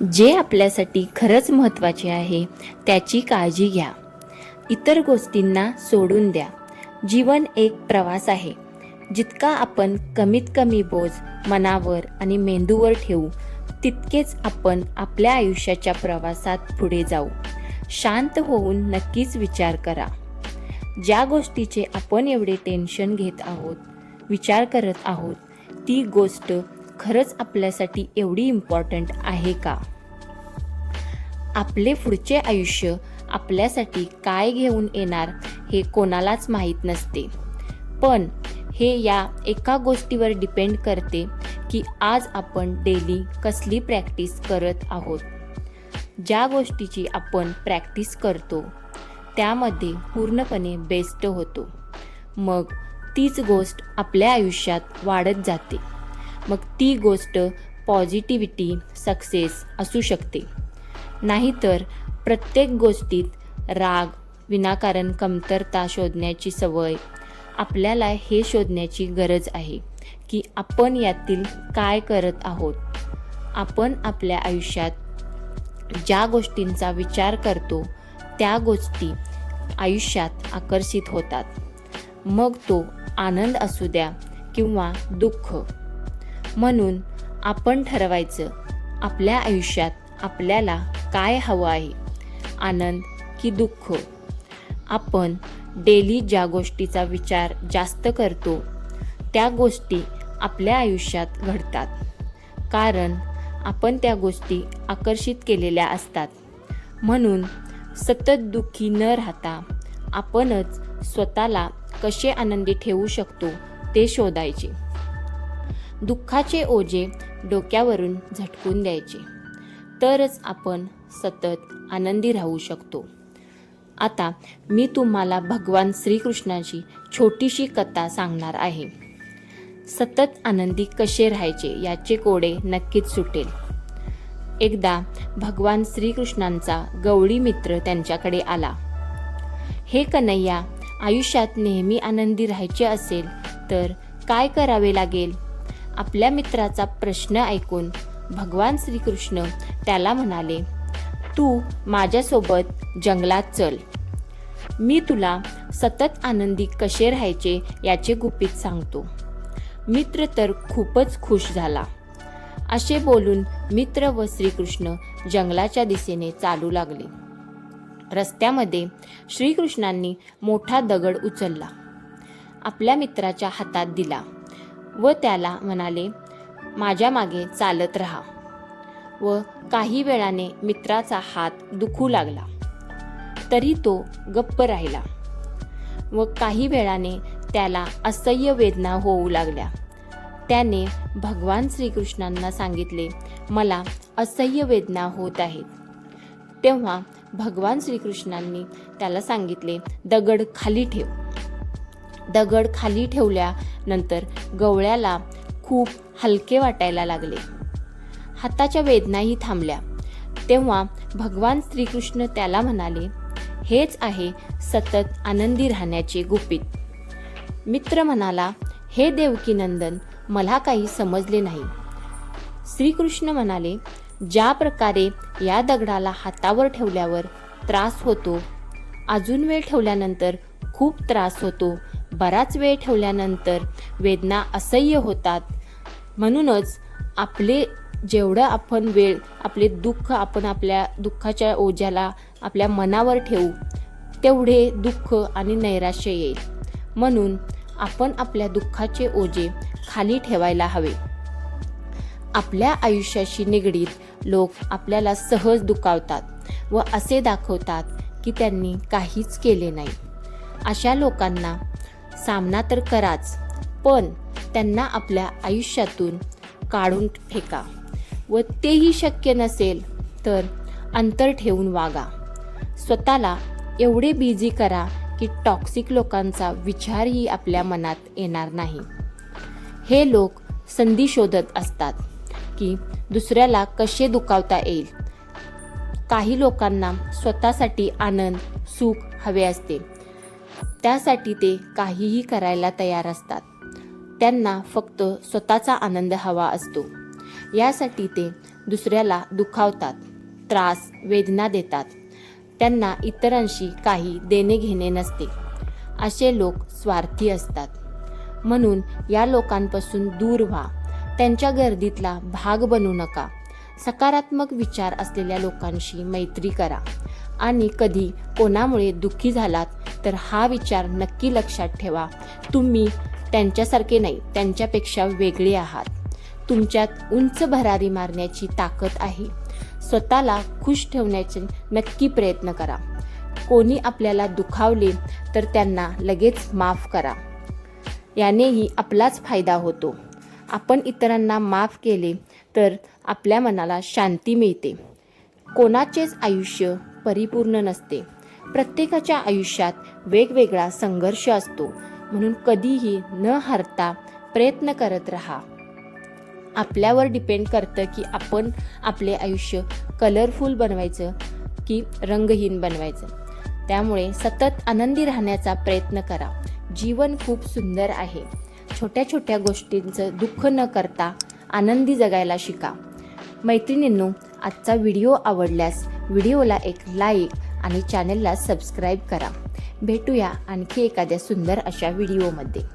जे आपल्यासाठी खरंच महत्त्वाचे आहे त्याची काळजी घ्या. इतर गोष्टींना सोडून द्या. जीवन एक प्रवास आहे. जितका आपण कमीत कमी बोज मनावर आणि मेंदूवर ठेवू तितकेच आपण आपल्या आयुष्याच्या प्रवासात पुढे जाऊ. शांत होऊन नक्कीच विचार करा. ज्या गोष्टीचे आपण एवढे टेन्शन घेत आहोत, विचार करत आहोत, ती गोष्ट खरंच आपल्यासाठी एवढी इम्पॉर्टंट आहे का? आपले पुढचे आयुष्य आपल्यासाठी काय घेऊन येणार हे कोणालाच माहीत नसते. पण हे या एका गोष्टीवर डिपेंड करते की आज आपण डेली कसली प्रॅक्टिस करत आहोत. ज्या गोष्टीची आपण प्रॅक्टिस करतो त्यामध्ये पूर्णपणे बेस्ट होतो. मग तीच गोष्ट आपल्या आयुष्यात वाढत जाते. मग ती गोष्ट पॉझिटिव्हिटी, सक्सेस असू शकते. नाहीतर प्रत्येक गोष्टीत राग, विनाकारण कमतरता शोधण्याची सवय. आपल्याला हे शोधण्याची गरज आहे की आपण यातील काय करत आहोत. आपण आपल्या आयुष्यात ज्या गोष्टींचा विचार करतो त्या गोष्टी आयुष्यात आकर्षित होतात. मग तो आनंद असू द्या किंवा दुःख. म्हणून आपण ठरवायचं आपल्या आयुष्यात आपल्याला काय हवं आहे, आनंद की दुःख. आपण डेली ज्या गोष्टीचा विचार जास्त करतो त्या गोष्टी आपल्या आयुष्यात घडतात. कारण आपण त्या गोष्टी आकर्षित केलेल्या असतात. म्हणून सतत दुःखी न राहता आपणच स्वतःला कसे आनंदी ठेवू शकतो ते शोधायचे. दुःखाचे ओझे डोक्यावरून झटकून द्यायचे. तरच आपण सतत आनंदी राहू शकतो. आता मी तुम्हाला भगवान श्रीकृष्णाची छोटीशी कथा सांगणार आहे. सतत आनंदी कसे राहायचे याचे कोडे नक्कीच सुटेल. एकदा भगवान श्रीकृष्णांचा गवळी मित्र त्यांच्याकडे आला. हे कन्हैया, आयुष्यात नेहमी आनंदी राहायचे असेल तर काय करावे लागेल? आपल्या मित्राचा प्रश्न ऐकून भगवान श्रीकृष्ण त्याला म्हणाले, तू माझ्यासोबत जंगलात चल. मी तुला सतत आनंदी कसे राहायचे याचे गुपित सांगतो. मित्र तर खूपच खुश झाला. असे बोलून मित्र व श्रीकृष्ण जंगलाच्या दिशेने चालू लागले. रस्त्यामध्ये श्रीकृष्णांनी मोठा दगड उचलला, आपल्या मित्राच्या हातात दिला व त्याला म्हणाले, माझ्या मागे चालत राहा. व काही वेळाने मित्राचा हात दुखू लागला तरी तो गप्प राहिला. व काही वेळाने त्याला असह्य वेदना होऊ लागल्या. त्याने भगवान श्रीकृष्णांना सांगितले, मला असह्य वेदना होत आहेत. तेव्हा भगवान श्रीकृष्णांनी त्याला सांगितले, दगड खाली ठेव. दगड खाली ठेवल्यानंतर गवळ्याला खूप हलके वाटायला लागले. हाताच्या वेदनाही थांबल्या. तेव्हा भगवान श्रीकृष्ण त्याला म्हणाले, हेच आहे सतत आनंदी राहण्याचे गुपित. मित्र म्हणाला, हे देवकीनंदन, मला काही समजले नाही. श्रीकृष्ण म्हणाले, ज्या प्रकारे या दगडाला हातावर ठेवल्यावर त्रास होतो, अजून वेळ ठेवल्यानंतर खूप त्रास होतो, बराच वेळ ठेवल्यानंतर वेदना असह्य होतात. म्हणूनच जेवढं आपण वेळ आपले दुःख आपण आपल्या दुःखाच्या ओझ्याला आपल्या मनावर ठेवू तेवढे दुःख आणि नैराश्य येईल. म्हणून आपण आपल्या दुःखाचे ओझे खाली ठेवायला हवे. आपल्या आयुष्याशी निगडीत लोक आपल्याला सहज दुखावतात व असे दाखवतात की त्यांनी काहीच केले नाही. अशा लोकांना सामना तर कराच, पण त्यांना आपल्या आयुष्यातून काढून फेका. व तेही शक्य नसेल तर अंतर ठेवून वागा. स्वतःला एवढे बिझी करा की टॉक्सिक लोकांचा विचारही आपल्या मनात येणार नाही. हे लोक संधी शोधत असतात की दुसऱ्याला कसे दुखावता येईल. काही लोकांना स्वतःसाठी आनंद, सुख हवे असते. त्यासाठी ते काहीही करायला तयार असतात. त्यांना फक्त स्वतःचा आनंद हवा असतो. यासाठी ते दुसऱ्याला दुखावतात, त्रास, वेदना देतात. त्यांना इतरांशी काही देणे घेणे नसते. असे लोक स्वार्थी असतात. म्हणून या लोकांपासून दूर व्हा. त्यांच्या गर्दीतला भाग बनू नका. सकारात्मक विचार असलेल्या लोकांशी मैत्री करा. आणि कधी कोणामुळे दुःखी झालात तर हा विचार नक्की लक्षात ठेवा, तुम्ही त्यांच्यासारखे नाही, त्यांच्यापेक्षा वेगळे आहात. तुमच्यात उंच भरारी मारण्याची ताकद आहे. स्वतःला खुश ठेवण्याचे नक्की प्रयत्न करा. कोणी आपल्याला दुखावले तर त्यांना लगेच माफ करा. यानेही आपलाच फायदा होतो. आपण इतरांना माफ केले तर आपल्या मनाला शांती मिळते. कोणाचेच आयुष्य परिपूर्ण नसते. प्रत्येकाच्या आयुष्यात वेगवेगळा संघर्ष असतो. म्हणून कधीही न हारता प्रयत्न करत राहा. आपल्यावर डिपेंड करतं की आपण आपले आयुष्य कलरफुल बनवायचं की रंगहीन बनवायचं. त्यामुळे सतत आनंदी राहण्याचा प्रयत्न करा. जीवन खूप सुंदर आहे. छोट्या छोट्या गोष्टींचं दुःख न करता आनंदी जगायला शिका. मैत्रिणींनो, आजचा व्हिडिओ आवडल्यास व्हिडिओला एक लाईक आणि चॅनलला सबस्क्राईब करा. भेटूया आणखी एखाद्या सुंदर अशा व्हिडिओमध्ये.